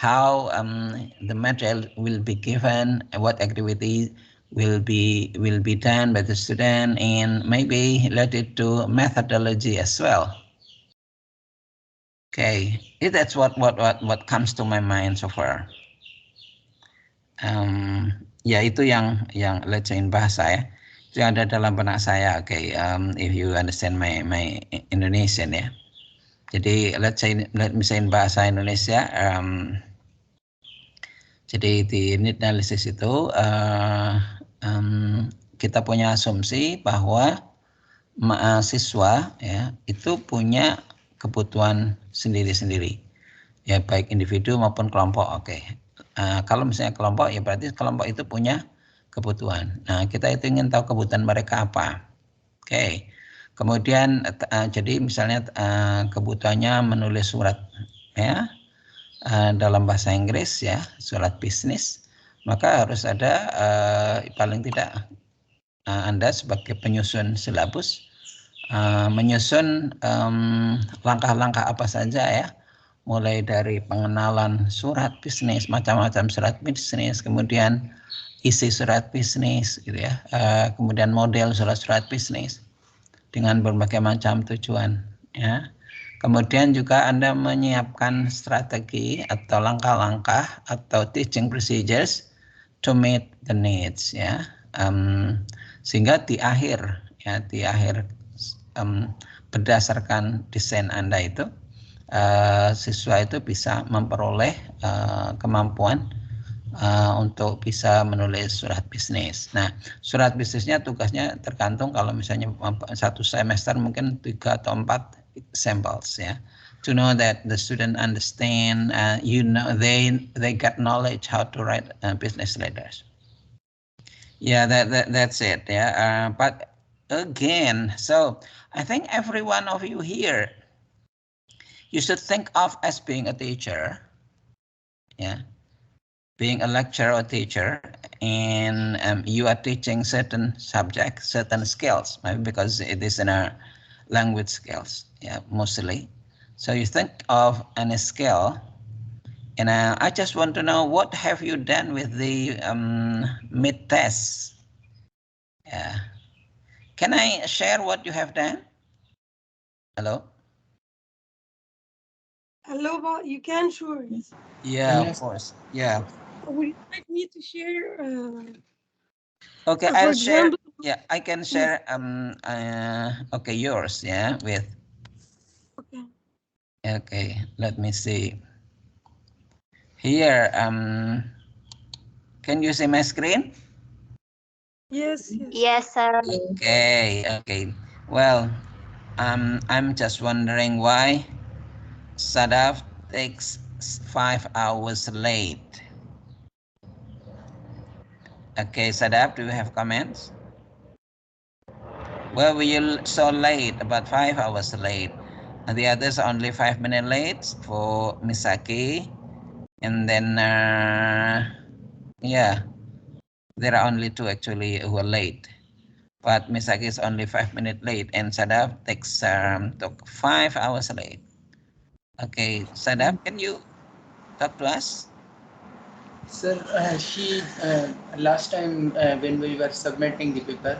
how the material will be given, what activity will be done by the student, and maybe related to methodology as well. Okay, that's what comes to my mind so far. Ya itu yang let's say in bahasa ya, itu yang ada dalam benak saya. Okay, if you understand my Indonesian ya. Jadi let's say in bahasa Indonesia, jadi di need analysis itu kita punya asumsi bahwa mahasiswa ya itu punya kebutuhan sendiri-sendiri ya, baik individu maupun kelompok. Oke. Kalau misalnya kelompok ya berarti kelompok itu punya kebutuhan. Nah, kita itu ingin tahu kebutuhan mereka apa. Oke. Kemudian jadi misalnya kebutuhannya menulis surat ya dalam bahasa Inggris ya, surat bisnis, maka harus ada paling tidak Anda sebagai penyusun silabus menyusun langkah-langkah apa saja ya, mulai dari pengenalan surat bisnis, macam-macam surat bisnis, kemudian isi surat bisnis gitu ya, kemudian model surat-surat bisnis dengan berbagai macam tujuan ya. Kemudian juga Anda menyiapkan strategi atau langkah-langkah atau teaching procedures to meet the needs ya. Sehingga di akhir berdasarkan desain Anda itu siswa itu bisa memperoleh kemampuan untuk bisa menulis surat bisnis. Nah, surat bisnisnya tugasnya tergantung, kalau misalnya satu semester mungkin 3 atau 4 samples ya. To know that the student understand, they get knowledge how to write business letters. Yeah, that's it. Yeah, but again, so I think every one of you here, you should think of as being a teacher. Yeah, being a lecturer or teacher, and you are teaching certain subjects, certain skills, maybe because it is in a language skills, yeah, mostly. So you think of any skill, and I just want to know, what have you done with the mid tests? Yeah. Can I share what you have done? Hello? Hello, you can, sure. Yes. Yeah, of course. Yeah. Would you like me to share? Okay, I'll share. Yeah, I can share. Okay, yours. Yeah, with. Okay. Okay, let me see. Here. Can you see my screen? Yes. Yes. Yes, sir. Okay. Okay. Well, I'm just wondering why Sadaf takes 5 hours late. Okay, Sadaf, do you have comments? Well, were you so late, about 5 hours late? And the others are only 5 minutes late for Misaki. And then, yeah, there are only 2 actually who are late. But Misaki is only 5 minutes late, and Sadaf took 5 hours late. Okay, Sadaf, can you talk to us? Sir, she last time when we were submitting the paper,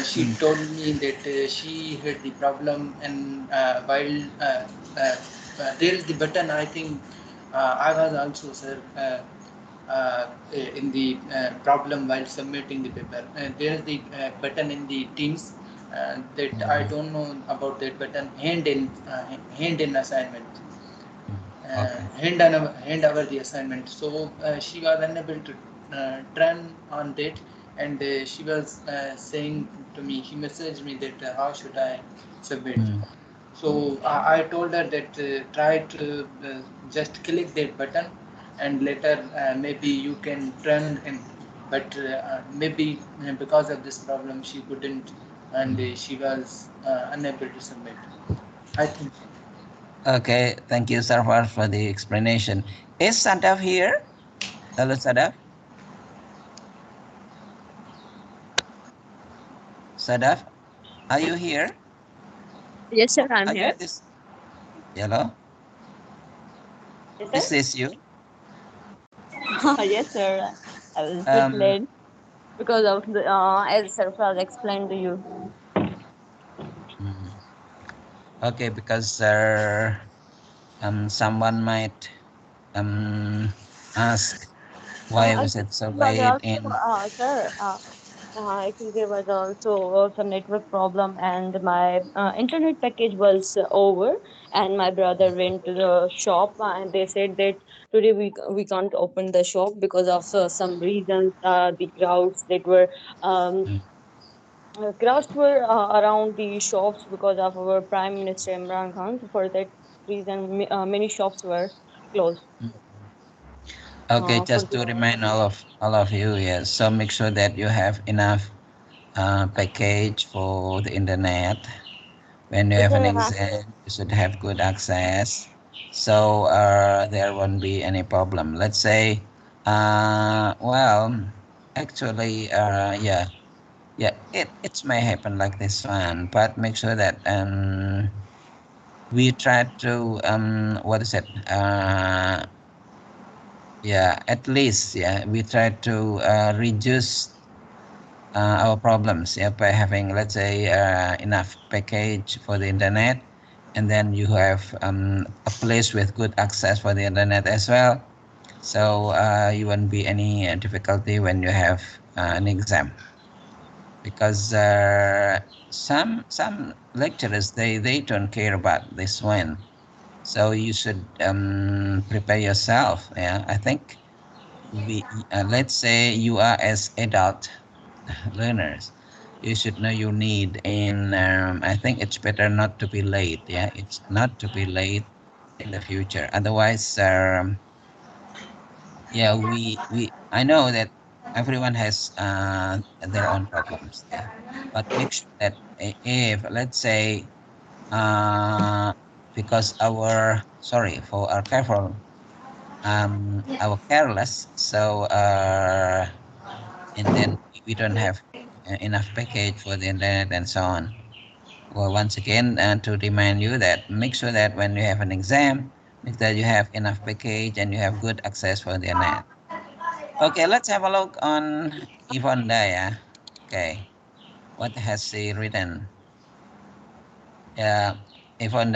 she told me that she had the problem, and while there is the button, I think I was also, sir, in the problem while submitting the paper. There is the button in the Teams that I don't know about that button, hand in assignment. Hand over the assignment. So she was unable to turn on that, and she was saying to me, she messaged me that how should I submit. So I told her that try to just click that button, and later maybe you can turn in. But maybe because of this problem she couldn't, and she was unable to submit, I think. Okay, thank you, Sarfar, for the explanation. Is Sadaf here? Hello, Sadaf. Sadaf, are you here? Yes, sir, I'm here. Hello? Yes, Is this you? Yes, sir. I was a bit Um, late because of the as Sarfraz explained to you. mm, okay, because someone might ask why was Actually, it so there was late also, in. sir, actually there was also some network problem, and my internet package was over, and my brother went to the shop, and they said that today we can't open the shop because of some reasons. The um, Mm. crowds were around the shops because of our Prime Minister Imran Khan. So for that reason, many shops were closed. Okay, For just this. to remind all of you, yes. So make sure that you have enough package for the internet. When you Yes, have an sir. exam, you should have good access. So there won't be any problem. Let's say, well, actually, yeah, it may happen like this one, but make sure that we try to what is it? Yeah, at least yeah, we try to reduce our problems, yeah, by having, let's say, enough package for the internet, and then you have a place with good access for the internet as well. So you won't be any difficulty when you have an exam, because some lecturers they don't care about this one. So you should prepare yourself. Yeah, I think we let's say you are as adult learners, you should know your need, and I think it's better not to be late. Yeah, it's not to be late in the future. Otherwise, yeah, we I know that everyone has their own problems. Yeah, but make sure that if, let's say, uh, because for our careful, our careless, so and then we don't have enough package for the internet and so on. Well, once again, to remind you that make sure that when you have an exam, make that you have enough package and you have good access for the internet. Okay, let's have a look on Yvonne Daya. Okay, what has she written? Yeah, Yvonne,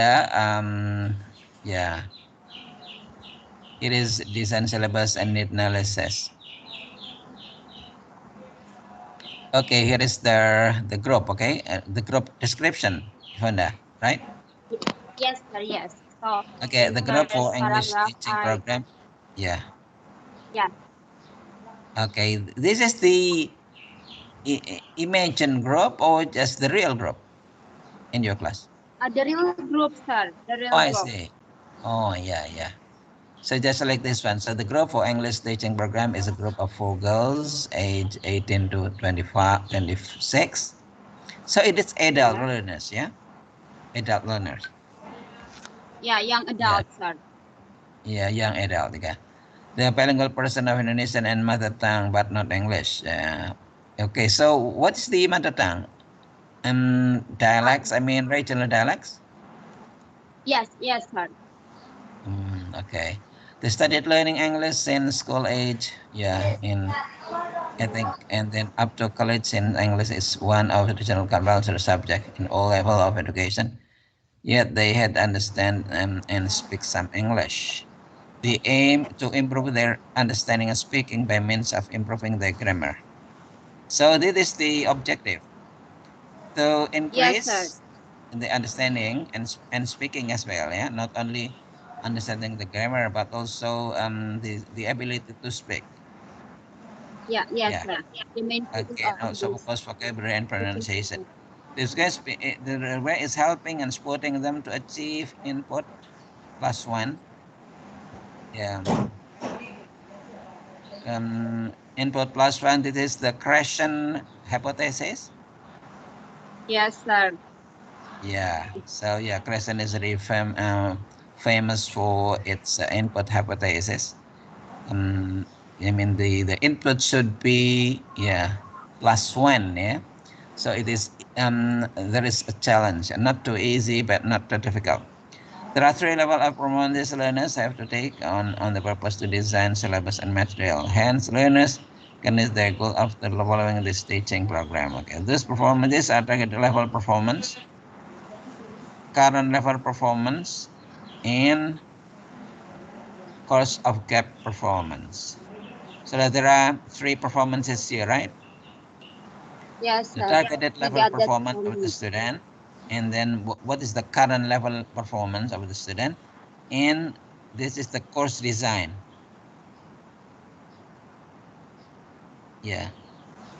yeah, it is design syllabus and need analysis. Okay, here is the group. Okay, the group description, Yvonne, right? Yes, sir. Yes. So, Okay, in the group first for English paragraph, teaching program. Yeah. yeah, Okay, this is the imagined group or just the real group in your class? the real group, sir. The real Oh, I group. see. Oh, yeah, yeah. So just like this one. So the group for English teaching program is a group of 4 girls, age 18 to 25, 26. So it is adult Yeah. learners, yeah? Adult learners. Yeah, young Yeah, adults, sir. yeah, young adult. Okay. The bilingual person of Indonesian and mother tongue, but not English. Okay, so what's the mother tongue? Dialects, I mean regional dialects? Yes, yes, sir. Okay. They started learning English since school age. Yeah, I think, and then up to college, in English is one of the regional compulsory subject in all level of education. Yet they had to understand and speak some English. They aim to improve their understanding and speaking by means of improving their grammar. So this is the objective, to Yes, sir. increase the understanding and speaking as well. Yeah, not only understanding the grammar but also the ability to speak. Yeah, yes, Yeah. sir. The main focus Okay. And of also, of this course, vocabulary and teaching pronunciation. system. The way is helping and supporting them to achieve input plus one. Yeah. Input plus one. This is the Crescent hypothesis. Yes, sir. Yeah. So yeah, Crescent is really famous for its input hypothesis. I mean the input should be, yeah, plus one. Yeah. So it is there is a challenge, not too easy but not too difficult. There are 3 levels of performance learners have to take on the purpose to design syllabus and material. Hence, learners can reach their goal after following this teaching program. Okay, these are target level performance, current level performance, and course of gap performance. So there are 3 performances here, right? Yes, The sir. targeted We level got that performance from of the you. student, and then what is the current level performance of the student, and this is the course design. Yeah,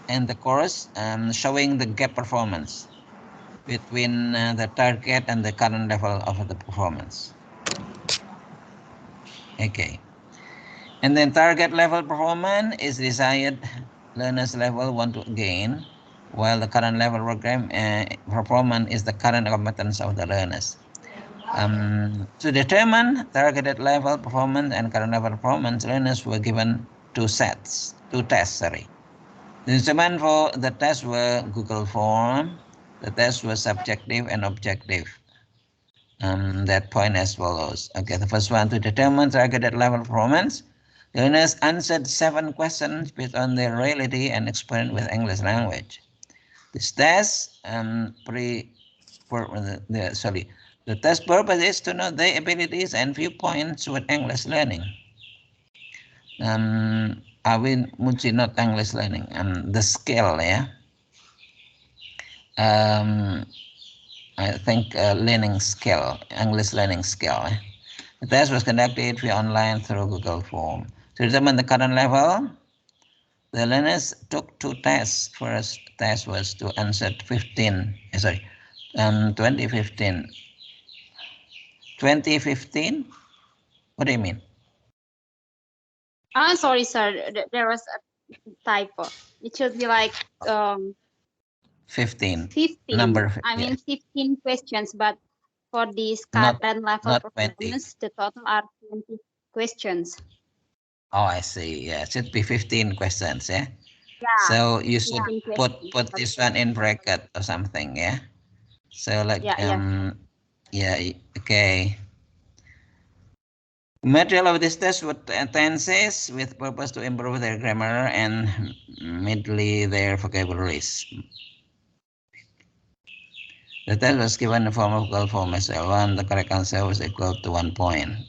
and the course showing the gap performance between the target and the current level of the performance. Okay, and then target level performance is desired learners level want to gain, while the current level program performance is the current competence of the learners. To determine targeted level performance and current level performance, learners were given two tests. The instrument for the test were Google Form. The tests were subjective and objective. That point as follows. Okay, the first one, to determine targeted level performance, learners answered 7 questions based on their reality and experience with English language. This test the test purpose is to know their abilities and viewpoints with English learning. I will not English learning, the skill, yeah. I think learning skill, English learning skill. The test was conducted via online through Google Form. To determine the current level, the learners took 2 tests. First test was to answer 2015. 2015? What do you mean? Sorry, sir. There was a typo. It should be like 15. 15. I mean 15 questions, but for this Not- current level not 20. performance, the total are 20 questions. Oh, I see. Yeah, it should be 15 questions, yeah? Yeah. So you should 15 put questions. this one in bracket or something, yeah? So like Yeah. okay. Material of this test were tenses with purpose to improve their grammar and mainly their vocabularies. The test was given in the form of Google Form as well. The correct answer was equal to 1 point.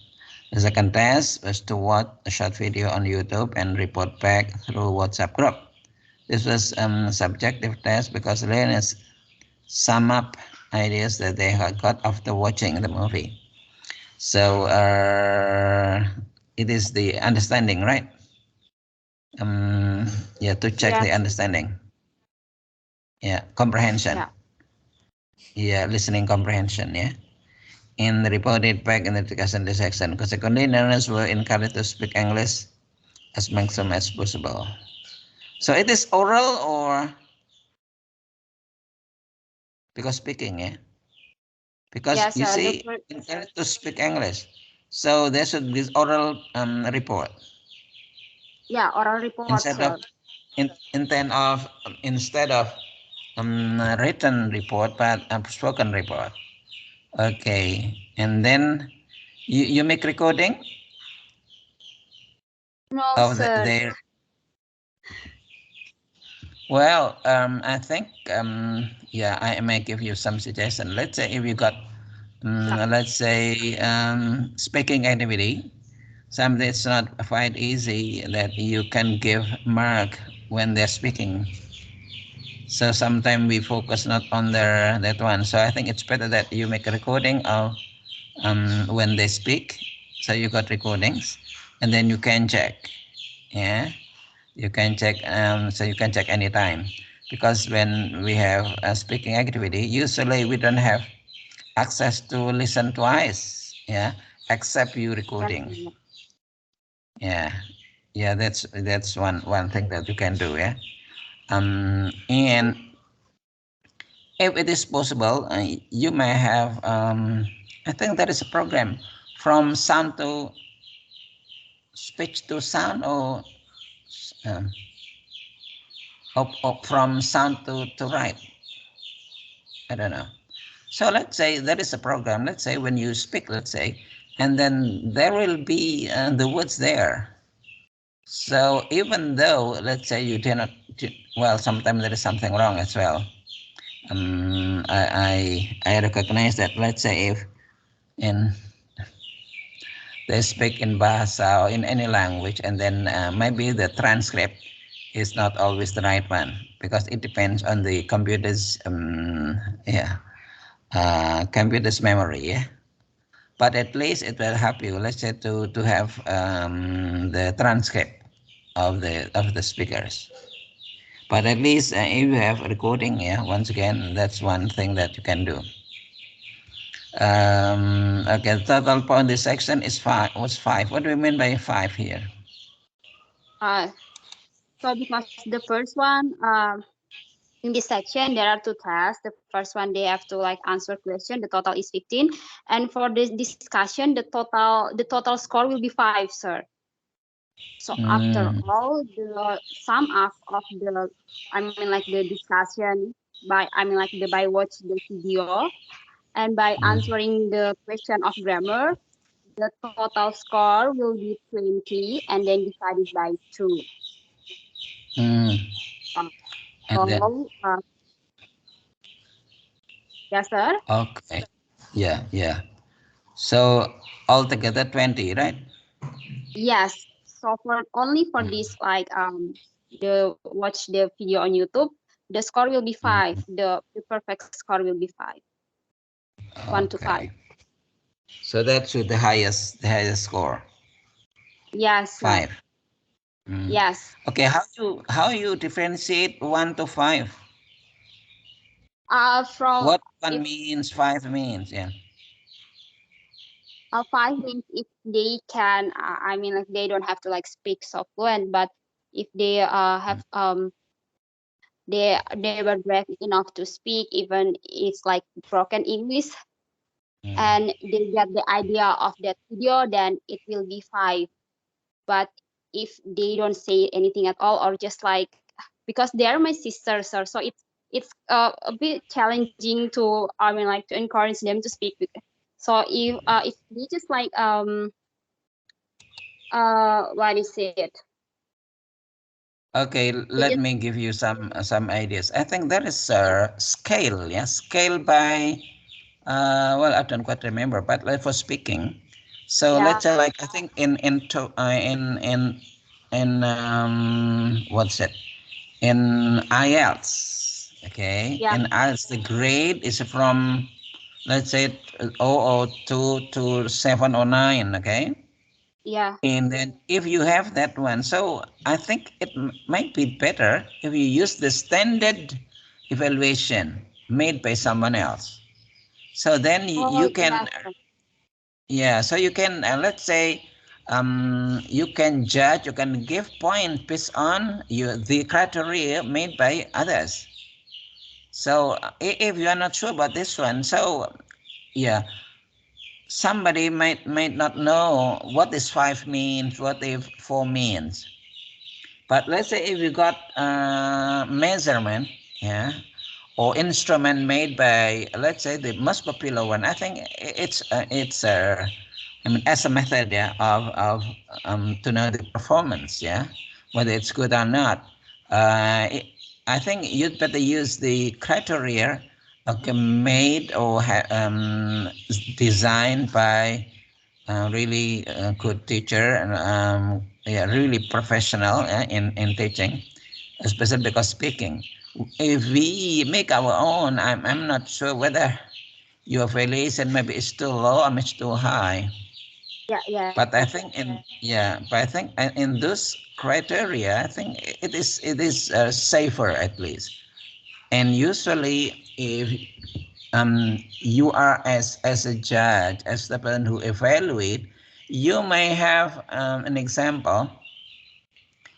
The second test was to watch a short video on YouTube and report back through WhatsApp group. This was a subjective test because learners sum up ideas that they had got after watching the movie. So it is the understanding, right? To check the Yes. understanding. Yeah, comprehension. Yeah, listening comprehension, yeah. And reported back in the discussion section. Consequently, learners were encouraged to speak English as maximum as possible. So it is oral or because speaking, yeah? Because Yes, you sir. see, encouraged to speak English. So there should be oral report oral report, instead sir. of instead of written report, but spoken report. Okay, and then you make recording No, of sir. their. Well, I think I may give you some suggestion. Let's say if you got let's say speaking activity, something it's not quite easy that you can give mark when they're speaking. So sometimes we focus not on that one. So I think it's better that you make a recording of when they speak. So you got recordings, and then you can check. Yeah, you can check. So you can check anytime, because when we have a speaking activity, usually we don't have access to listen twice. Yeah, except you recording. Yeah, that's one thing that you can do. Yeah, and if it is possible, you may have, I think there is a program from sound to speech to sound, or um, from sound to write. I don't know. So let's say there is a program, let's say when you speak, let's say, and then there will be the words there. So even though, let's say you cannot, well, sometimes there is something wrong as well. I recognize that, let's say if in they speak in Bahasa or in any language, and then maybe the transcript is not always the right one, because it depends on the computer's computer's memory. Yeah, but at least it will help you, let's say, to have the transcript of the speakers. But at least if you have a recording, yeah, once again, that's one thing that you can do. Okay, total point this section is was 5. What do we mean by 5 here? So because the first one, in this section there are two tasks. The first one they have to like answer question. The total is 15, and for this discussion, the total score will be 5, sir. So after all, the sum of the, I mean like the discussion by, I mean like the by watch the video and by answering the question of grammar, the total score will be 20 and then divided by 2. Uh, And then, so, yes, sir. okay, yeah. So altogether 20, right? Yes. So for only for this, like the watch the video on YouTube, the score will be 5. The perfect score will be 5. 1 to 5. Okay. So that's the highest score. Yes, sir. 5. Yes. Okay, how you differentiate 1 to 5? From What 1 if means, 5 means, yeah. 5 means if they can, I mean like they don't have to like speak so fluent, but if they have they were brave enough to speak, even it's like broken English, and they get the idea of that video, then it will be 5. But if they don't say anything at all, or just like, because they are my sisters, sir, so it's a bit challenging to, I mean like to encourage them to speak. So if they just like what is it? Okay, They let just, me give you some ideas. I think there is a scale, yeah, scale by well, I don't quite remember, but like for speaking. So yeah, let's say, like, I think what's it? In IELTS, okay? yeah, In IELTS, the grade is from, let's say, 002 to 709, okay? yeah. And then if you have that one, so I think it might be better if you use the standard evaluation made by someone else. So then Oh you can, yes, sir. yeah, so you can, let's say, you can judge, you can give point based on the criteria made by others. So if you are not sure about this one, so yeah, somebody might not know what this 5 means, what if 4 means. But let's say if you got measurement, yeah, or instrument made by, let's say, the most popular one, I think I mean, as a method, yeah, of to know the performance, yeah, whether it's good or not. I think you'd better use the criteria, okay, made or designed by really good teacher and yeah, really professional in teaching, especially because speaking. If we make our own, I'm not sure whether your evaluation maybe is too low or it's too high. Yeah, yes, But I sir. think but I think in those criteria, I think it is safer at least. And usually, if you are as a judge, as the person who evaluate, you may have an example.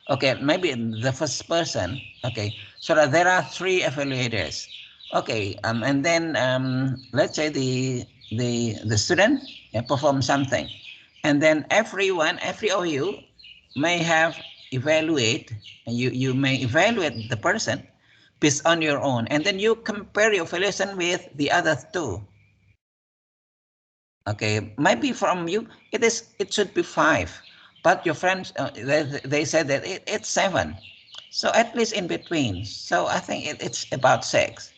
Okay, maybe the first person. Okay, so that there are 3 evaluators. Okay, and then let's say the student perform something, and then every of you may have evaluate. You may evaluate the person, based on your own, and then you compare your evaluation with the other two. Okay, maybe from you it should be 5, but your friends they said that it's 7, so at least in between. So I think it's about 6.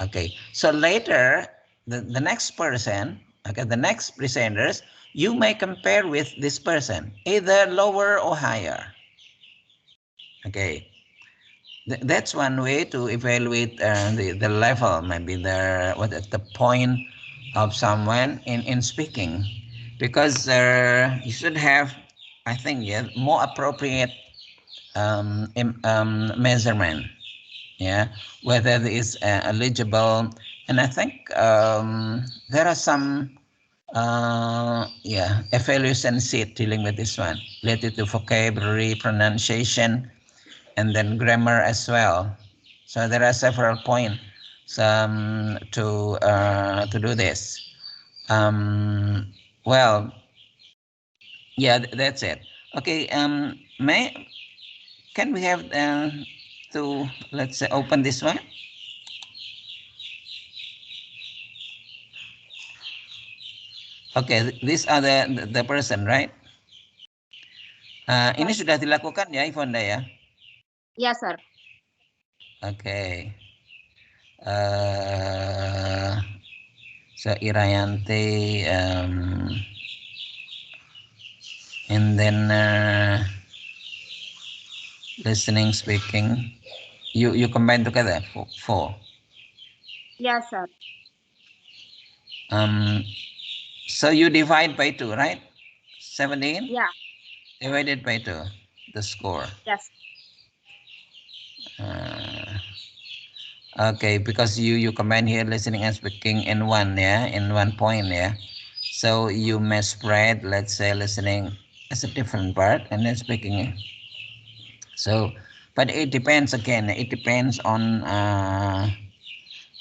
Okay, so later the next person, okay, the next presenters, you may compare with this person, either lower or higher. Okay, that's one way to evaluate the level, maybe the point of someone in speaking, because you should have, I think, yeah, more appropriate measurement, yeah, whether it is eligible. And I think there are some yeah, evaluation sheet dealing with this one, related to vocabulary, pronunciation, and then grammar as well. So there are several points to do this. Well, yeah, that's it. Okay. Can we have to, let's say, open this one? Okay, these are the person, right? Ini Yes. sudah dilakukan ya, Ivonda ya? Yes, sir. Okay. So Irayanti, and then listening, speaking. You combine together four. Yes, sir. So you divide by 2, right? 17 Yeah. divided by 2, the score. Yes. Okay, because you combine here listening and speaking in one, yeah, in 1 point, yeah. So you may spread, let's say, listening as a different part and then speaking. So, but it depends again. It depends on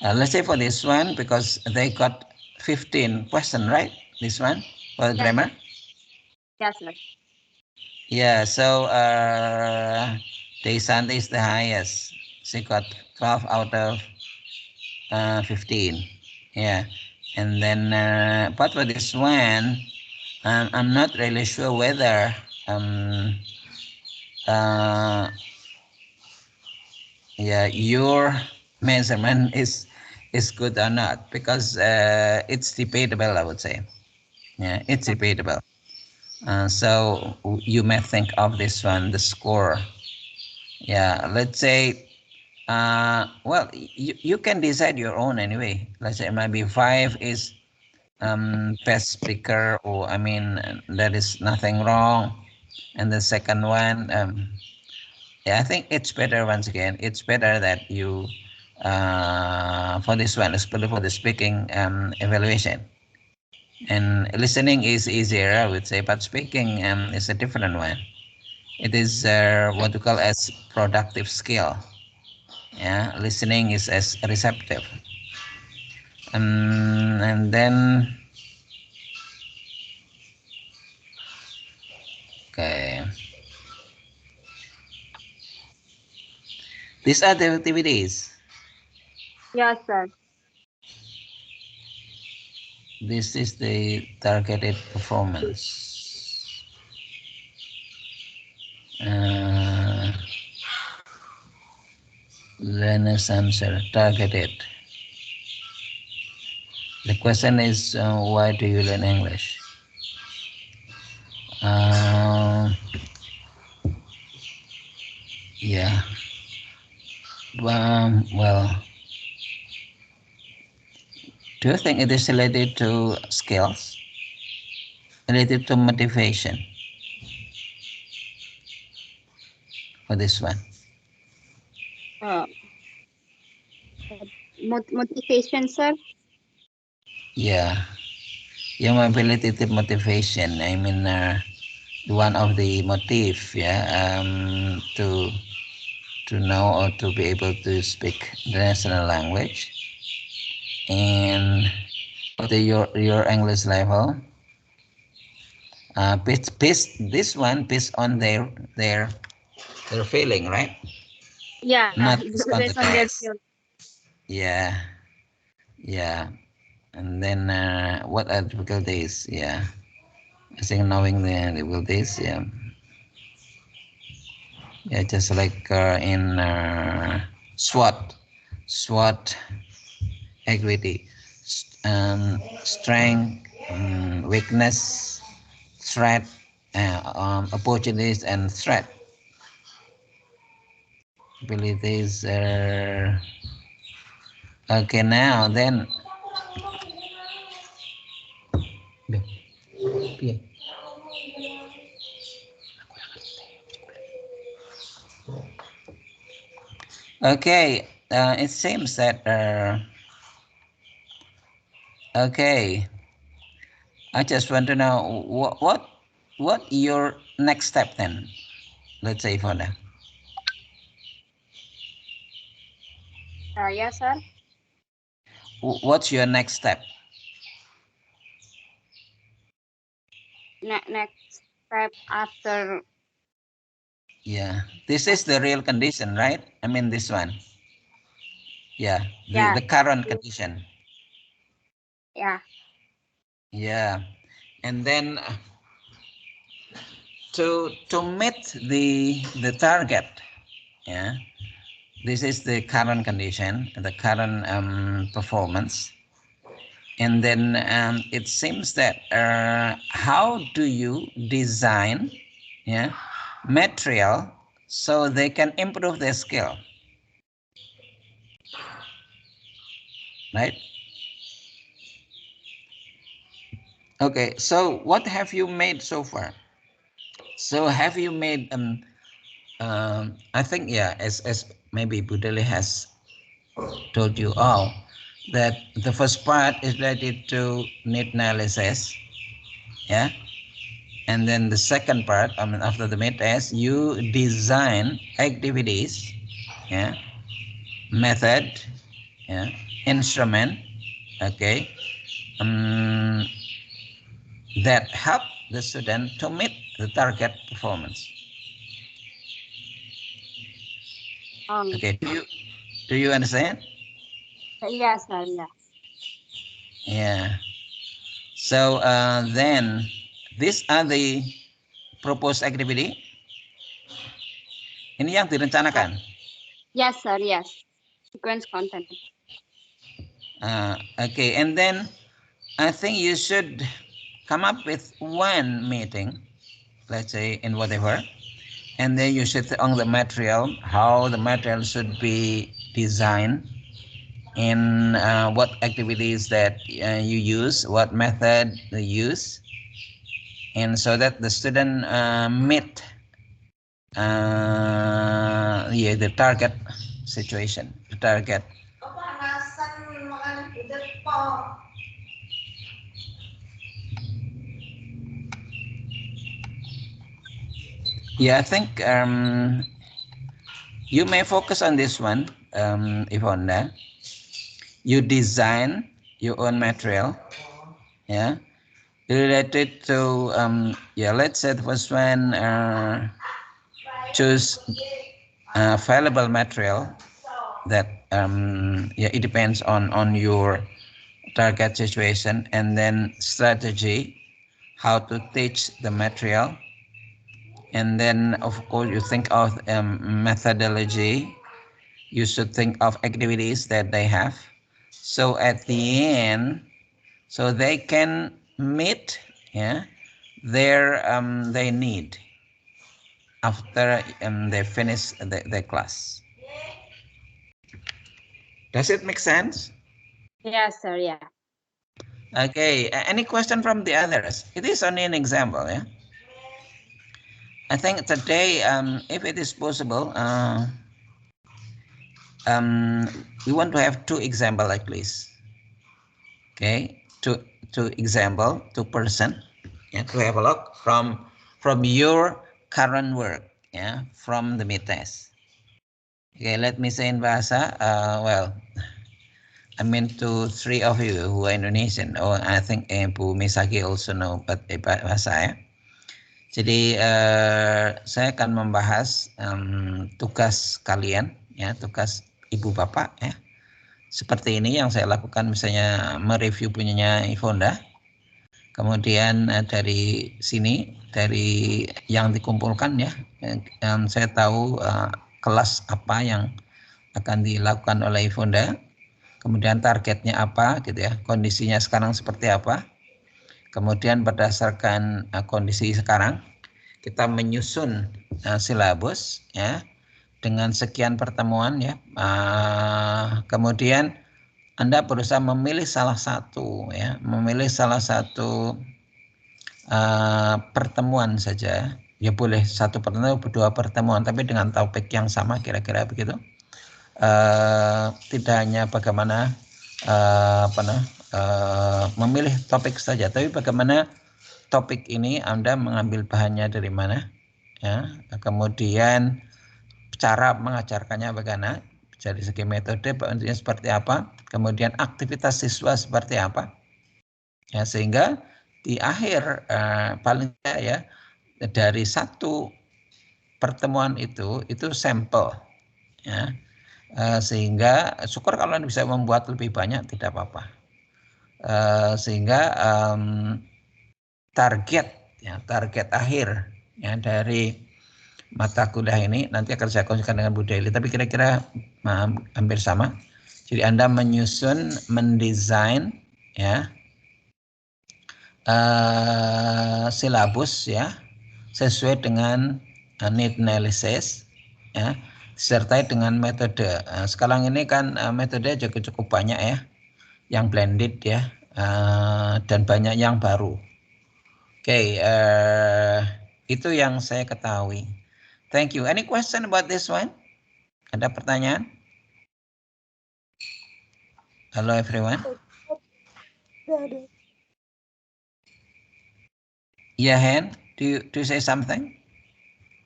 let's say for this one, because they got 15 question, right? This one for Yes, grammar. yes, sir. Yeah. So Desanti is the highest. She got 12 out of 15. Yeah. And then, but for this one, I'm not really sure whether yeah, your measurement is good or not, because it's debatable, I would say. Yeah, it's debatable. So you may think of this one, the score. Yeah, let's say, well, you can decide your own anyway. Let's say maybe 5 is best speaker, or I mean, there is nothing wrong. And the second one, yeah, I think it's better, once again, it's better that you, for this one, especially for the speaking evaluation. And listening is easier, I would say, but speaking is a different one. It is what we call as productive skill. Yeah, listening is as receptive. And then, okay. These are the activities. Yes, sir. This is the targeted performance. Learners answer targeted. The question is, why do you learn English? Yeah. Well, do you think it is related to skills? Related to motivation? For this one? Uh, Motivation, sir. Yeah. Your mobility to motivation. I mean, one of the motive, yeah, to know or to be able to speak the national language. And for your English level, this one based on their feeling, right? Yeah, not based on the based on their test. skill. Yeah, yeah. And then what are difficulties? Yeah, I think knowing the difficulties. Yeah, yeah. Just like in SWOT equity, strength, weakness, threat, opportunities, and threat. Abilities are okay. Now then, okay. It seems that okay. I just want to know what your next step then. Let's say for that. Yes, sir. What's your next step? Next step after. Yeah, this is the real condition, right? I mean this one. Yeah, Yeah, the current condition. yeah. Yeah, and then to meet the target. Yeah, this is the current condition, the current performance, and then it seems that how do you design, yeah, material so they can improve their skill, right? Okay, so what have you made so far? So have you made I think, yeah, as maybe Budali has told you all, that the first part is related to need analysis, yeah, and then the second part, I mean, after the mid test, you design activities, yeah, method, yeah, instrument, okay, um, that help the student to meet the target performance. Okay, do you understand? Yes, sir. Yeah. Yeah. So then these are the proposed activity. Ini yang direncanakan. Yes, sir. Yes. Sequence content. Okay, and then I think you should come up with one meeting, let's say in whatever, and then you should on the material, how the material should be designed, in what activities that you use, what method you use, and so that the student meet yeah, the target situation, the target. Yeah, I think you may focus on this one, Ivonne. You design your own material, yeah, related to yeah. Let's say the first one, choose valuable material that yeah, it depends on your target situation, and then strategy, how to teach the material, and then of course you think of methodology. You should think of activities that they have, so at the end, so they can meet, yeah, their they need after they finish the class. Does it make sense? Yes, sir. Yeah. Okay, any question from the others? It is only an example, yeah. I think today, if it is possible, we want to have two example at least. Okay, two example, two person, yeah, to have a look from your current work, yeah, from the mid test. Okay, let me say in bahasa. Well, I mean to three of you who are Indonesian. Oh, I think Bu Misaki also know but bahasa ya. Jadi saya akan membahas tugas kalian ya, tugas ibu bapak ya. Seperti ini yang saya lakukan, misalnya mereview punyanya Ivonda. Kemudian dari sini, dari yang dikumpulkan ya, saya tahu kelas apa yang akan dilakukan oleh Ivonda, kemudian targetnya apa gitu ya, kondisinya sekarang seperti apa. Kemudian berdasarkan kondisi sekarang, kita menyusun silabus ya dengan sekian pertemuan ya. Kemudian Anda berusaha memilih salah satu ya, memilih salah satu pertemuan saja. Ya boleh satu pertemuan, dua pertemuan, tapi dengan topik yang sama kira-kira begitu. Tidak hanya bagaimana memilih topik saja, tapi bagaimana topik ini Anda mengambil bahannya dari mana, ya. Kemudian cara mengajarkannya bagaimana, dari segi metode seperti apa, kemudian aktivitas siswa seperti apa, ya, sehingga di akhir paling tidak ya dari satu pertemuan itu sampel, ya. Sehingga syukur kalau bisa membuat lebih banyak tidak apa-apa. Sehingga target akhir ya dari mata kuliah ini nanti akan saya kongsikan dengan Bu Deli, tapi kira-kira hampir sama. Jadi Anda mendesain ya silabus ya sesuai dengan need analysis ya, disertai dengan metode. Sekarang ini kan metode cukup banyak ya, yang blended ya, dan banyak yang baru. Oke, itu yang saya ketahui. Thank you. Any question about this one? Ada pertanyaan? Hello everyone. Yeah, Hen, do you say something?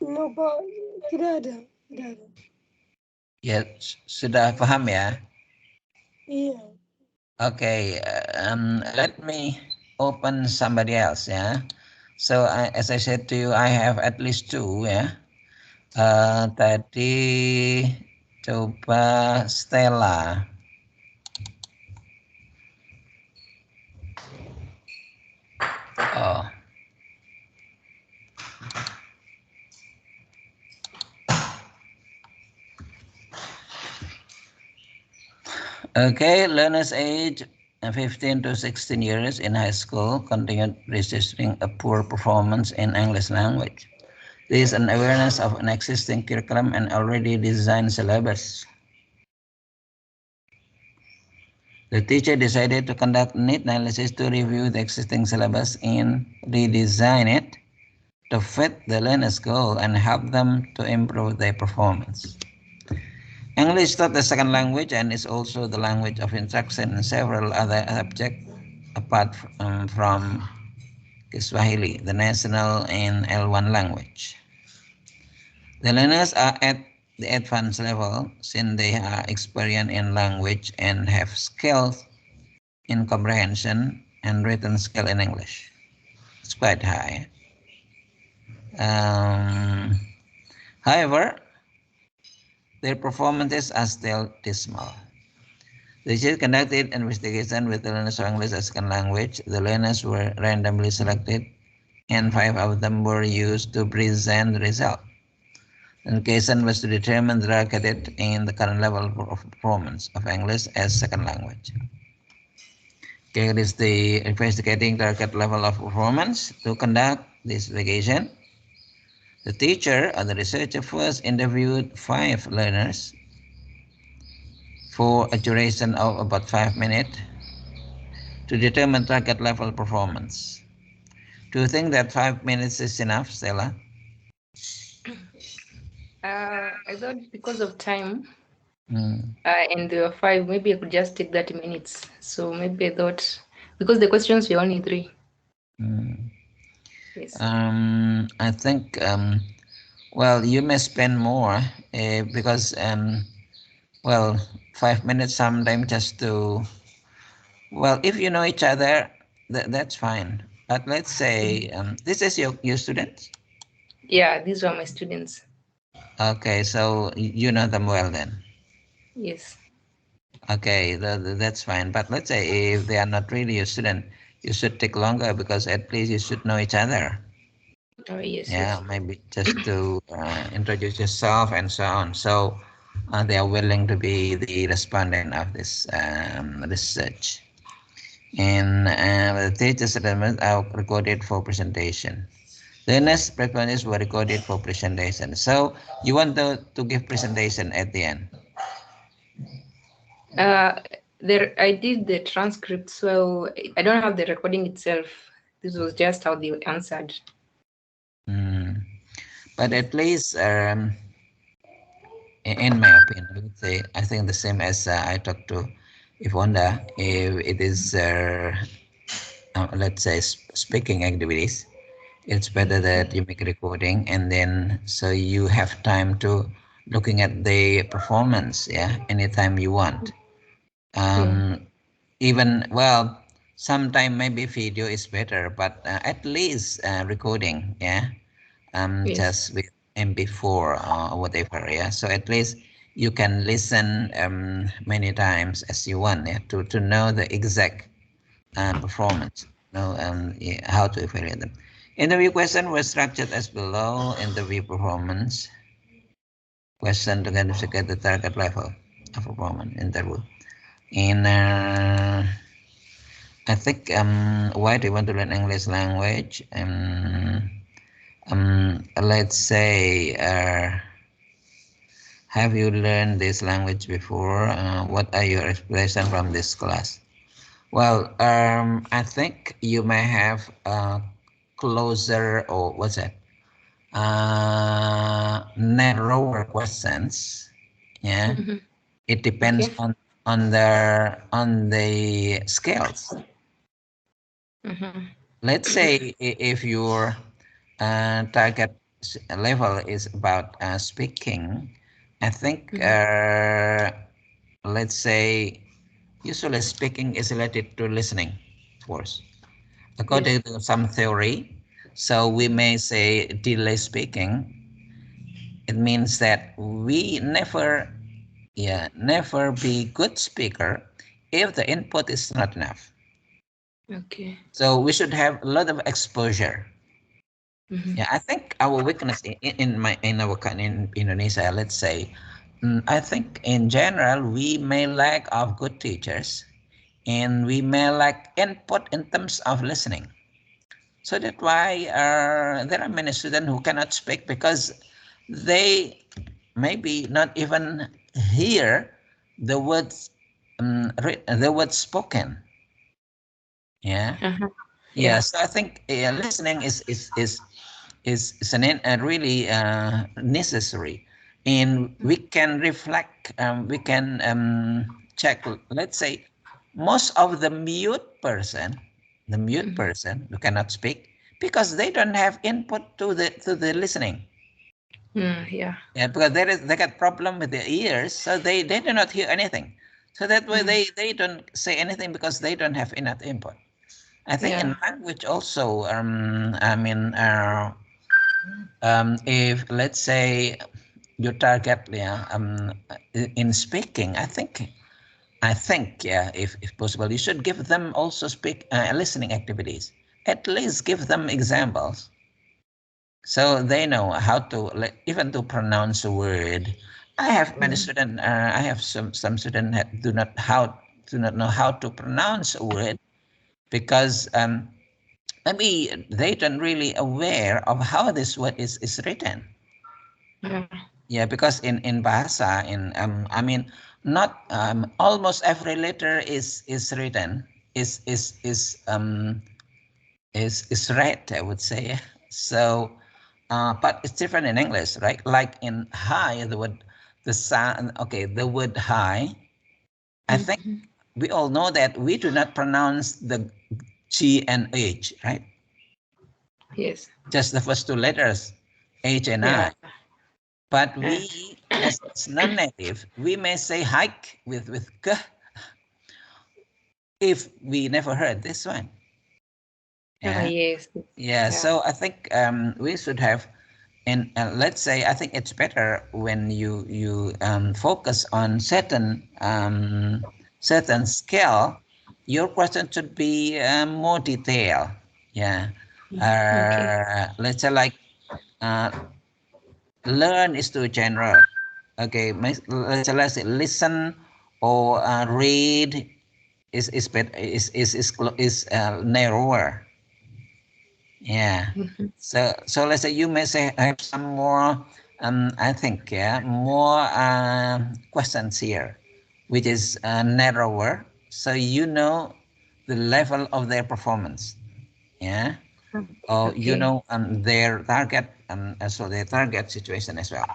No, Pak. Tidak ada. Ya, sudah paham ya? Iya. Okay, let me open somebody else ya. So as I said to you, I have at least two ya. Tadi coba Stella. Oh. Okay, learners age 15 to 16 years in high school continued registering a poor performance in English language. There is an awareness of an existing curriculum and already designed syllabus. The teacher decided to conduct need analysis to review the existing syllabus and redesign it to fit the learner's goal and help them to improve their performance. English taught the second language and is also the language of instruction in several other subjects apart from Kiswahili, the national and L1 language. The learners are at the advanced level since they are experienced in language and have skills in comprehension and written skill in English. It's quite high. However, their performances are still dismal. The teacher conducted investigation with the learners of English as second language. The learners were randomly selected and 5 of them were used to present the result. The occasion was to determine the target in the current level of performance of English as second language. Okay, it is the investigating target level of performance. To conduct this investigation, the teacher or the researcher first interviewed 5 learners for a duration of about 5 minutes to determine target level performance. Do you think that 5 minutes is enough, Stella? I thought because of time, and there were 5, maybe I could just take 30 minutes. So maybe I thought, because the questions were only 3. Yes. I think, well, you may spend more because, well, 5 minutes sometimes just to, well, if you know each other, that's fine. But let's say, this is your students? Yeah, these were my students. Okay, so you know them well then. Yes. Okay, that's fine. But let's say if they are not really your student, you should take longer because at least you should know each other. Oh, yes, Yeah, yes. maybe just to introduce yourself and so on. So they are willing to be the respondent of this research. And the teachers' assignments are recorded for presentation. The next preparation were recorded for presentation. So you want to give presentation at the end. There, I did the transcript, so I don't have the recording itself. This was just how they answered. But at least, in my opinion, let's say I think the same as I talked to Ivonda. If it is, let's say, speaking activities, it's better that you make a recording and then so you have time to looking at the performance. Yeah, anytime you want. Yeah. Even well, sometime maybe video is better, but at least recording. Yeah. Yes. Just with MP4 or whatever. Yeah, so at least you can listen many times as you want. Yeah, to know the exact performance. Know yeah, how to evaluate them. Interview question was structured as below. Interview performance question to get the target level of performance interview. In I think why do you want to learn English language? Let's say have you learned this language before? What are your expectations from this class? Well, I think you may have closer or what's that? Narrower questions. Yeah, it depends Okay. on the skills. Let's say if your target level is about speaking, I think let's say usually speaking is related to listening, of course, according Yes. to some theory. So we may say delay speaking. It means that we never be good speaker if the input is not enough. Okay. So we should have a lot of exposure. Yeah, I think our weakness in Indonesia, let's say, I think in general we may lack of good teachers, and we may lack input in terms of listening. So that's why there are many students who cannot speak because they maybe not even hear the words the words spoken. Yeah. Uh-huh. Yeah. Yeah. So I think listening is really necessary, and we can reflect. We can check. Let's say most of the mute person who cannot speak because they don't have input to the listening. Yeah. Yeah, because they got problem with their ears, so they do not hear anything. So that way they don't say anything because they don't have enough input. I think Yeah. in language also, if let's say your target, yeah, in speaking, I think, yeah, if possible, you should give them also speak listening activities. At least give them examples, so they know how to even to pronounce a word. I have many students. I have some students that do not know how to pronounce a word because maybe they don't really aware of how this word is written. Yeah. Yeah, because in bahasa, not almost every letter is written is read, I would say. So, but it's different in English, right? Like in high, the sound. Okay, the word high. I think we all know that we do not pronounce the G and H, right? Yes. Just the first two letters, H and Yeah. I. But we, as non-native, we may say hike with k if we never heard this one. Oh, Yeah. yes. Yeah. Yeah. So I think we should have And let's say, I think it's better when you focus on certain scale. Your question should be more detailed. Yeah. Okay. Let's say like learn is too general. Okay. Let's say listen or read is narrower. Yeah. So let's say you may say have some more I think more questions here, which is narrower, so you know the level of their performance. Yeah. Or you Okay. know their target so their target situation as well.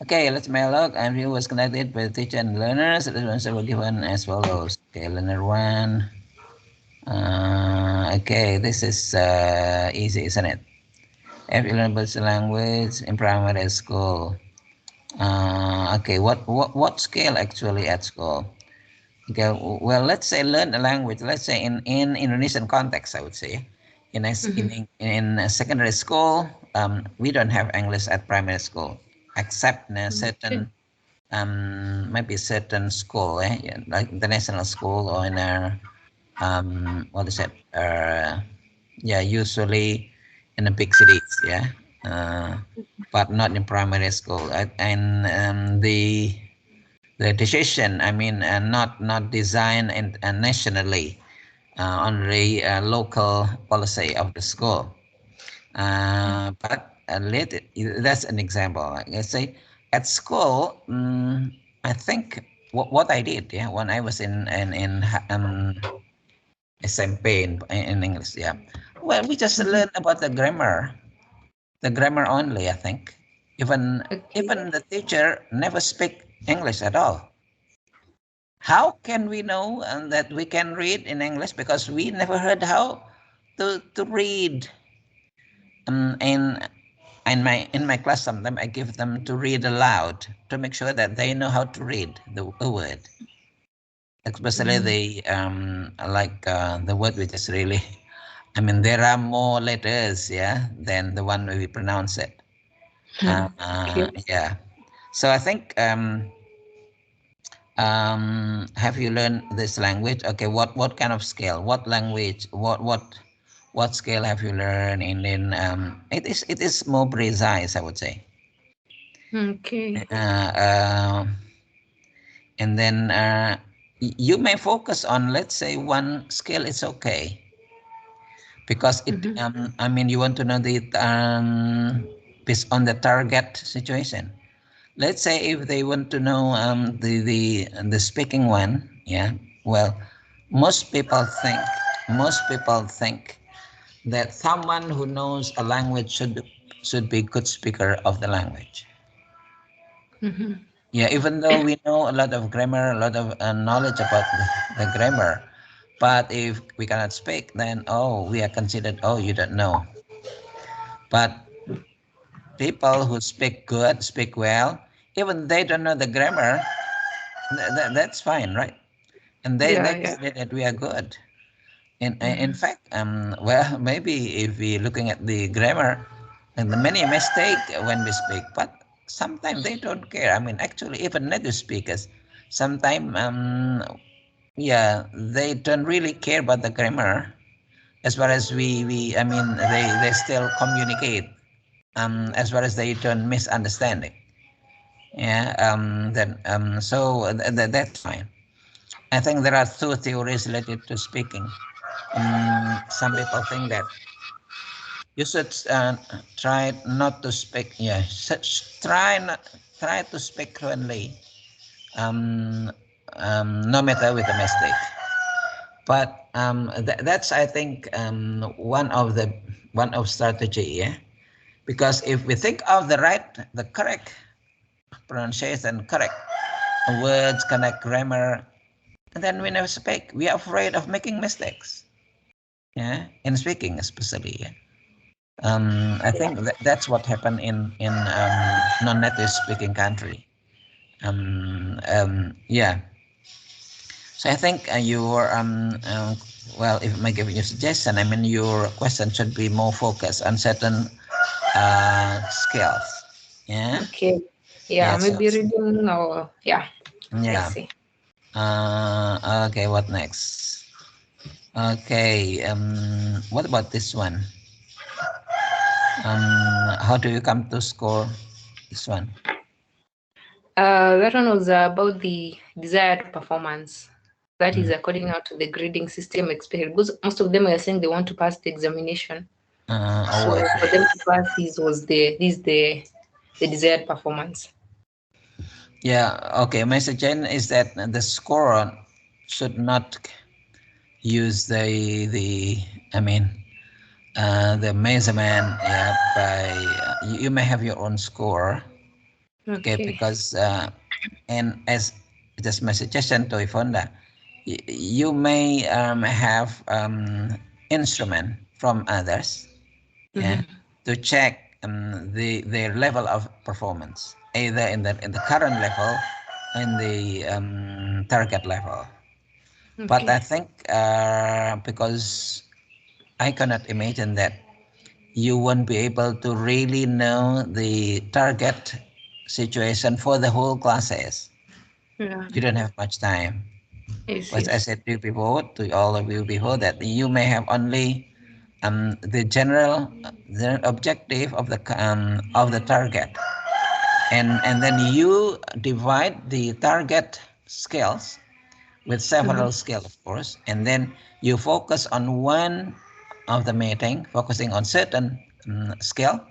Okay, let's make a look. And view was connected by the teacher and learners. The answer were given as follows. Okay, learner one. Okay, this is easy, isn't it? Every learnable language in primary school. Okay, what scale actually at school? Okay, well, let's say learn a language. Let's say in Indonesian context, I would say, in a secondary school, we don't have English at primary school, except in a certain maybe certain school, yeah, like the national school or in a what is it? Yeah, usually in the big cities, yeah, but not in primary school. And the decision, I mean, not designed nationally, only local policy of the school. But later, that's an example. Like, let's say at school, I think what I did, yeah, when I was in SMP in English, yeah. Well, we just learn about the grammar only. I think even the teacher never speak English at all. How can we know that we can read in English, because we never heard how to read? And in my class, sometimes I give them to read aloud to make sure that they know how to read the word, especially the word which is really. I mean, there are more letters, yeah, than the one we pronounce it. Yeah. So I think have you learned this language? Okay, what kind of scale? What language? What scale have you learned? It is more precise, I would say. Okay. And then you may focus on, let's say, one skill. It's okay, because it. I mean, you want to know the based on the target situation. Let's say if they want to know the speaking one, yeah. Well, most people think that someone who knows a language should be good speaker of the language. Yeah, even though we know a lot of grammar, a lot of knowledge about the grammar, but if we cannot speak, then we are considered, you don't know. But people who speak good, speak well, even they don't know the grammar, that's fine, right? And they consider that we are good. In fact, well, maybe if we looking at the grammar, and the many mistake when we speak, but sometimes they don't care. I mean, actually, even native speakers, sometimes, yeah, they don't really care about the grammar as far as we I mean, they still communicate as far as they don't misunderstanding. Yeah, then so that's fine. I think there are two theories related to speaking. Some people think that you should try not to speak. Yeah, try to speak fluently, um, no matter with a mistake. But that's, I think, one of strategy. Yeah, because if we think of the correct pronunciation, correct words, correct grammar, and then we never speak. We are afraid of making mistakes. Yeah, in speaking especially. Yeah. I think that's what happened in non-native speaking country. Yeah. So I think your well, if I give you a suggestion, I mean your question should be more focused on certain skills. Yeah. Okay. Yeah, so, maybe reading or yeah. yeah. I see. Okay, what next? Okay, what about this one? How do you come to score this one? That one was about the desired performance. That is according now to the grading system expected. Because most of them are saying they want to pass the examination. So I for see. them to pass, the desired performance. Yeah, okay. My suggestion is that the score should not use the measurement, yeah, by you may have your own score, okay, because and as just my suggestion to Ifonda, you may have instrument from others, yeah, to check their level of performance, either in the current level, in the target level. But I think because I cannot imagine that you won't be able to really know the target situation for the whole classes. Yeah. You don't have much time. Yes, As I yes. said to you before, to all of you before, that you may have only the general objective of the target, and then you divide the target skills with several skills, of course, and then you focus on one of the meeting, focusing on certain skill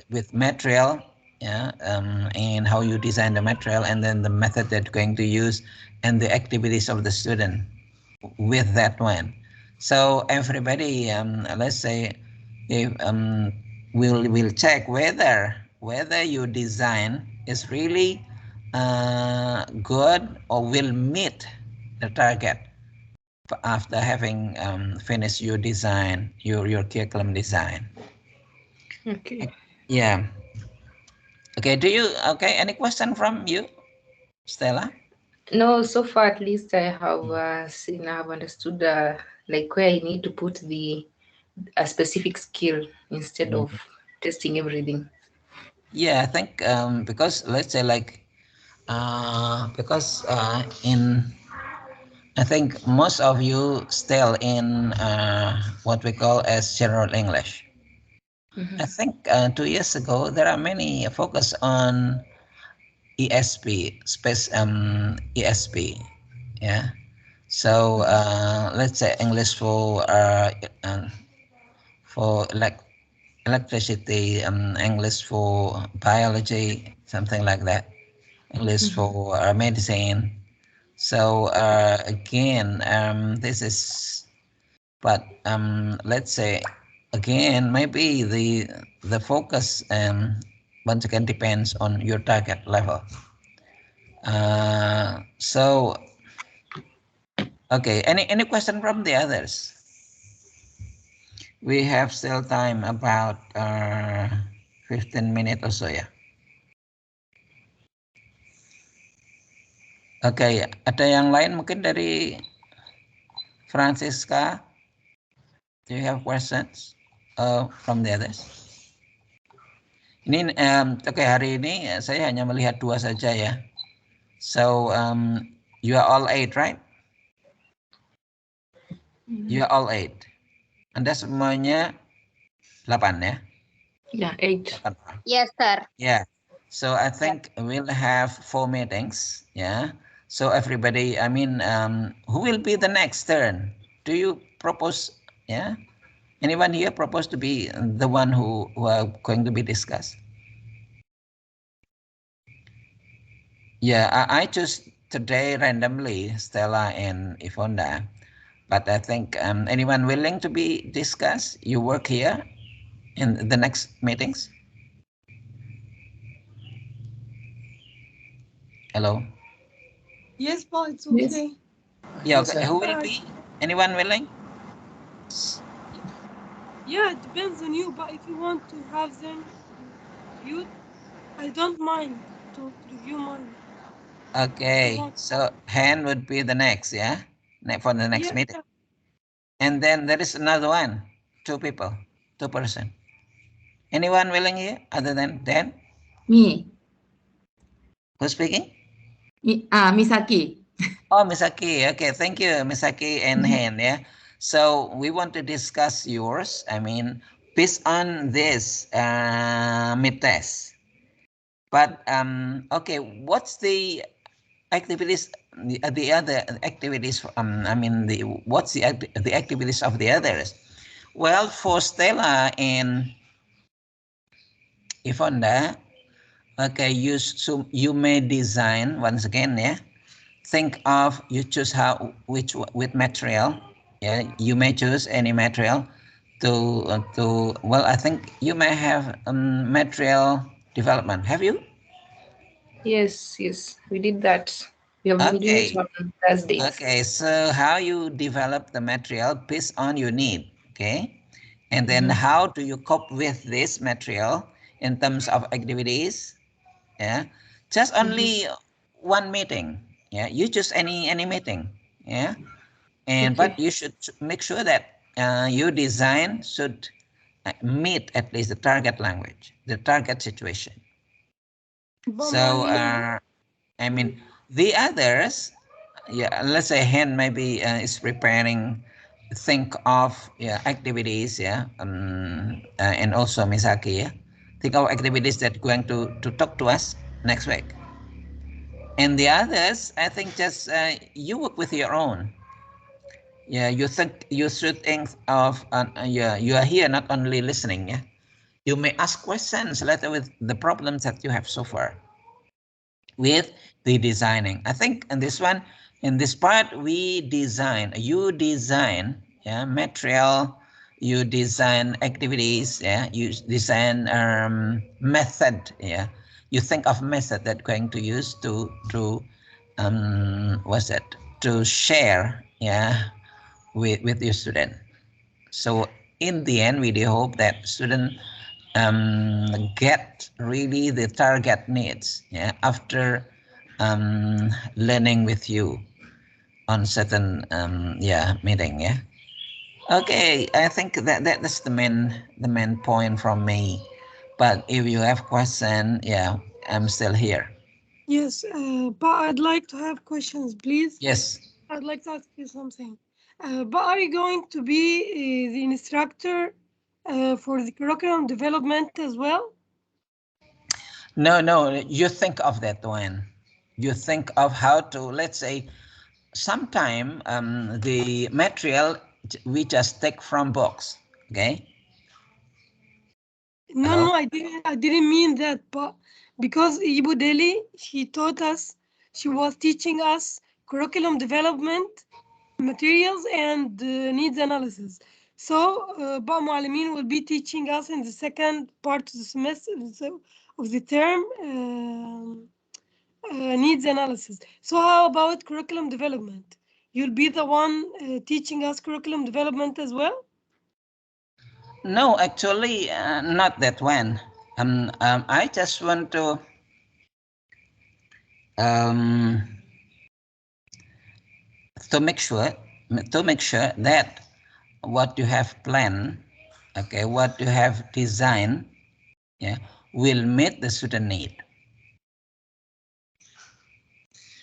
with material, yeah, and how you design the material, and then the method that you're going to use, and the activities of the student with that one. So everybody, let's say, if will check whether your design is really good or will meet the target after having finished your design, your curriculum design. Okay. Yeah. Okay. Okay? Any question from you, Stella? No, so far at least I have seen, I have understood like where I need to put a specific skill instead of testing everything. Yeah, I think because let's say like because in I think most of you still in what we call as general English. I think 2 years ago there are many focus on ESP ESP, yeah. So let's say English for like electricity, English for biology, something like that. English for medicine. So again, this is, but let's say again, maybe the focus once again depends on your target level. So okay, any question from the others? We have still time about 15 minutes or so, ya. Oke, ada yang lain mungkin dari Francisca? Do you have questions from the others? Ini oke, hari ini saya hanya melihat 2 saja ya. So you are all 8, right? You are all 8. Anda semuanya 8 ya? Yeah, 8. 8. Yes, sir. Yeah. So I think we'll have 4 meetings. Yeah. So everybody, I mean, who will be the next turn? Do you propose? Yeah. Anyone here propose to be the one who are going to be discussed? Yeah, I choose today randomly Stella and Ifonda, but I think anyone willing to be discussed? You work here in the next meetings. Hello. Yes, but it's Yes. okay. Yeah. Yes, Okay. sir. Who will be? Anyone willing? Yeah, it depends on you, but if you want to have them reviewed, I don't mind to review mine. Okay, want- so hand would be the next, yeah? For the next Yeah, meeting. yeah. And then there is another one, 2 people, 2 person. Anyone willing here other than Dan? Me. Who's speaking? Misaki. Oh, Misaki. Okay, thank you, Misaki and Hen. Yeah. So we want to discuss yours. I mean, based on this mid test. But okay, what's the activities? The other activities. I mean, what's the activities of the others? Well, for Stella and Ifonda, okay, you may design once again. Yeah, think of you choose how which with material. Yeah, you may choose any material to well. I think you may have material development. Have you? Yes, yes, we did that. We have been doing it Okay. on Thursdays. Okay. So how you develop the material based on your need. Okay. And then how do you cope with this material in terms of activities? Yeah. Just only one meeting. Yeah. You choose any meeting. Yeah. And Okay. but you should make sure that your design should meet at least the target language, the target situation. But So معلمين I mean the others, yeah, let's say Hen maybe is preparing, think of yeah activities, yeah, and also Misaki, yeah, think of activities that going to talk to us next week. And the others, I think just you work with your own. Yeah, you think you should think of yeah, you are here not only listening. Yeah, you may ask questions later with the problems that you have so far with the designing. I think in this one, in this part, you design, yeah, material, you design activities, yeah, you design method, yeah. You think of method that going to use to what's that? To share, yeah, with your student. So in the end, we do hope that student get really the target needs, yeah, after learning with you on certain yeah meeting, yeah. Okay, I think that's the main point from me. But if you have question, yeah, I'm still here. yes, but I'd like to have questions, please. Yes. I'd like to ask you something. But are you going to be the instructor for the curriculum development as well? No, you think of that one. You think of how to, let's say, sometime the material we just take from books. Okay. No, Hello. no, I didn't mean that, but because Ibu Deli, she taught us, she was teaching us curriculum development, materials, and needs analysis. So, Ba Mualimin will be teaching us in the second part of the semester of the term needs analysis. So, how about curriculum development? You'll be the one teaching us curriculum development as well? No, actually, not that one. I just want um, to make sure that what you have planned, okay, what you have designed, yeah, will meet the student need.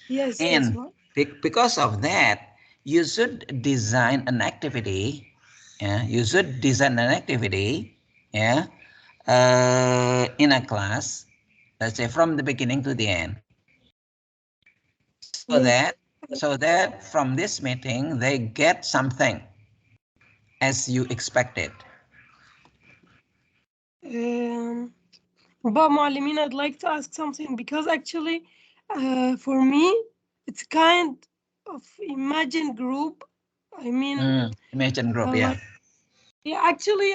Yes, yes. And because of that, you should design an activity. Yeah, you should design an activity. Yeah, in a class, let's say from the beginning to the end, so Yes. that from this meeting they get something as you expected. Um, but Muallimin, I'd like to ask something because actually, for me, it's kind of imagined group. I mean, Imagine group, yeah. like, yeah, actually,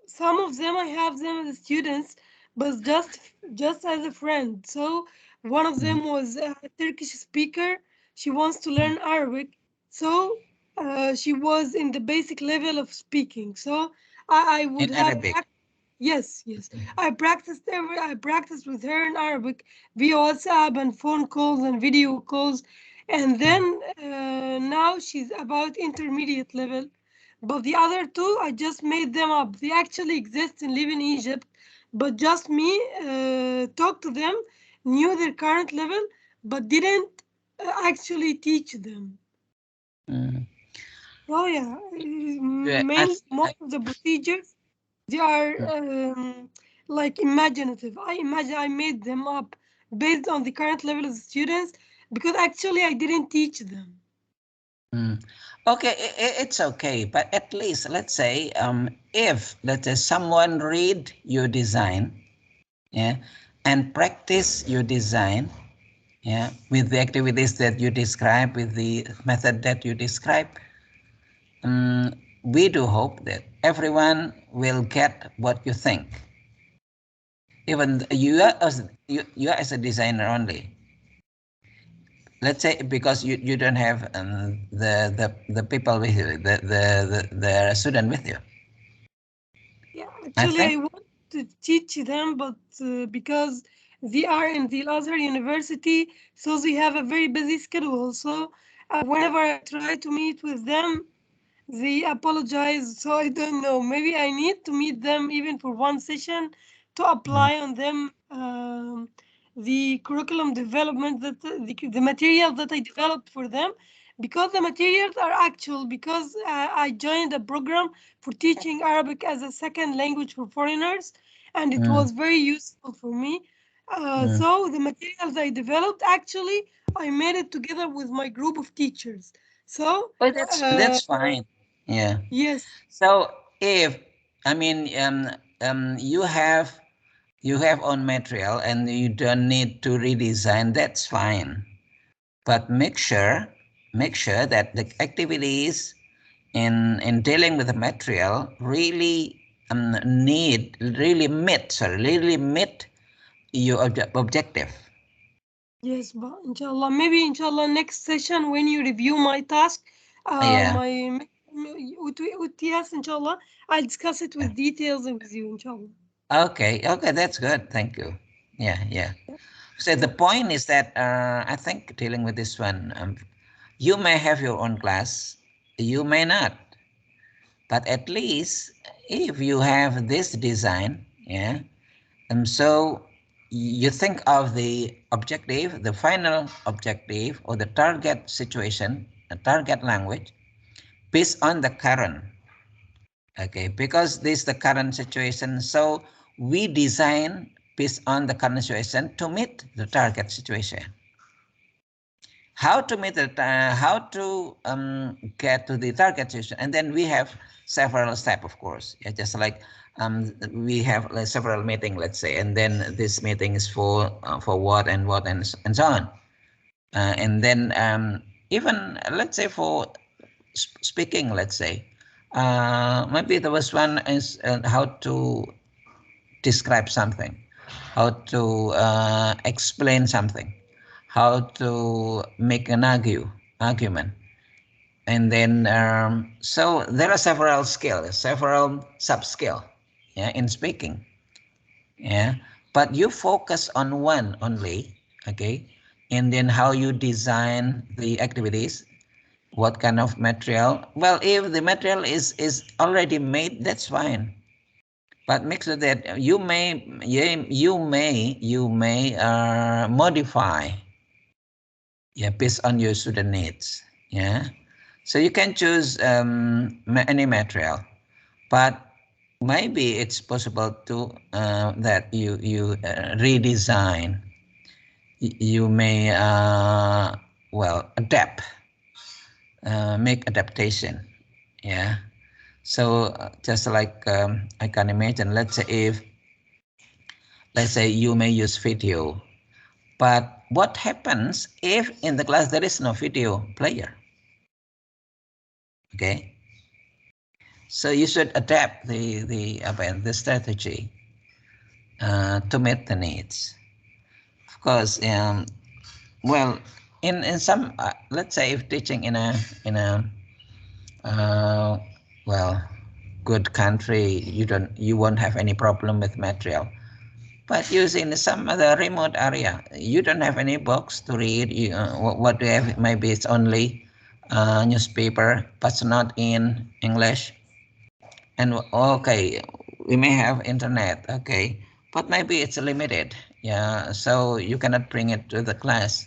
some of them I have them as students, but just as a friend. So one of them was a Turkish speaker. She wants to learn Arabic, so she was in the basic level of speaking. So I would In have Arabic. yes, yes. I practiced with her in Arabic via WhatsApp and phone calls and video calls, and then now she's about intermediate level. But the other two, I just made them up. They actually exist and live in Egypt, but just me talked to them, knew their current level, but didn't actually teach them. Mm. Oh yeah, Yeah, mainly most of the procedures they are like imaginative. I imagine I made them up based on the current level of the students because actually I didn't teach them. Mm. Okay, it's okay, but at least let's say if let's say someone read your design, yeah, and practice your design, yeah, with the activities that you describe, with the method that you describe, we do hope that everyone will get what you think. Even you as a designer only. Let's say because you don't have the people with you, the student with you. Yeah, I actually, think. I want to teach them, but because they are in the Azhar University, so they have a very busy schedule. So whenever I try to meet with them, they apologize. So I don't know. Maybe I need to meet them even for one session to Mm, apply on them the curriculum development that the material that I developed for them, because the materials are actual. Because I joined a program for teaching Arabic as a second language for foreigners, and it mm, was very useful for me. mm. So the materials I developed actually I made it together with my group of teachers. So But that's fine. Yeah. yes. So if I mean you have on material and you don't need to redesign, that's fine. But make sure that the activities in dealing with the material really really meet your objective. Yes, but inshallah, maybe inshallah next session when you review my task, Yeah. my yes, inshallah, I'll discuss it with details with you, inshallah. Okay. Okay. That's good. Thank you. Yeah. Yeah. So the point is that I think dealing with this one, you may have your own class, you may not, but at least if you have this design, yeah, so you think of the objective, the final objective or the target situation, the target language based on the current. Okay, because this is the current situation, so we design based on the current situation to meet the target situation. How to meet the how to get to the target situation, and then we have several steps, of course. Yeah, just like we have like, several meeting, let's say, and then this meeting is for what and so on, and then even let's say for speaking, let's say, maybe the first one is how to describe something, how to explain something, how to make an argument, and then so there are several skills, several sub skill, yeah, in speaking, yeah. But you focus on one only, okay, and then how you design the activities, what kind of material. Well, if the material is already made, that's fine. But make sure that you may modify, yeah, based on your student needs, yeah. So you can choose any material, but maybe it's possible to that you redesign. You may well adapt, make adaptation, yeah. So just like I can imagine, let's say you may use video, but what happens if in the class there is no video player? Okay, so you should adapt the strategy to meet the needs. Of course, well, in some let's say if teaching in a uh, well good country, you won't have any problem with material. But using some other remote area, you don't have any books to read. What do you have? Maybe it's only newspaper, but not in English. And okay, we may have internet, okay, but maybe it's limited. Yeah, so you cannot bring it to the class.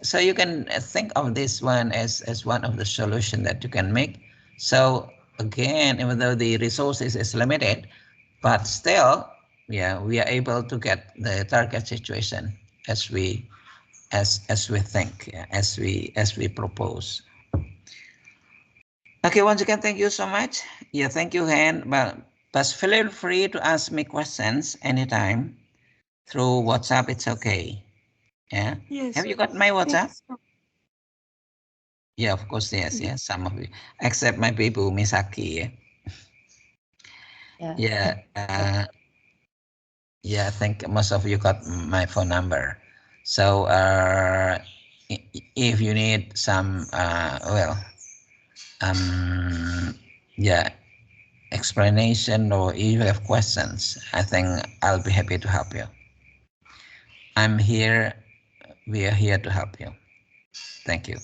So you can think of this one as one of the solution that you can make. So again, even though the resources is limited, but still, yeah, we are able to get the target situation as we think, yeah, as we propose. Okay, once again, thank you so much. Yeah, thank you, Han. But feel free to ask me questions anytime through WhatsApp. It's okay. Yeah. Yes. Have you got my Thank you WhatsApp? so Yeah, of course, yes, much. yes. Some of you, except my people, Misaki. Yeah. Yeah. Yeah. I think most of you got my phone number. So if you need some, yeah, explanation or if you have questions, I think I'll be happy to help you. I'm here. We are here to help you. Thank you.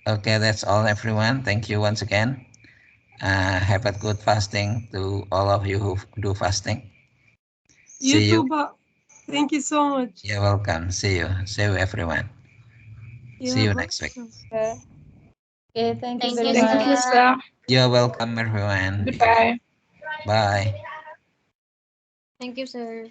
Okay, that's all, everyone. Thank you once again. Have a good fasting to all of you who do fasting. You See too, you. but thank you so much. You're welcome. See you. See you, everyone. See Yeah, you but next week. Okay. Okay, thank you Thank very you, Thank you, much. sir. sir. You're welcome, everyone. Goodbye. Bye. Thank you, sir.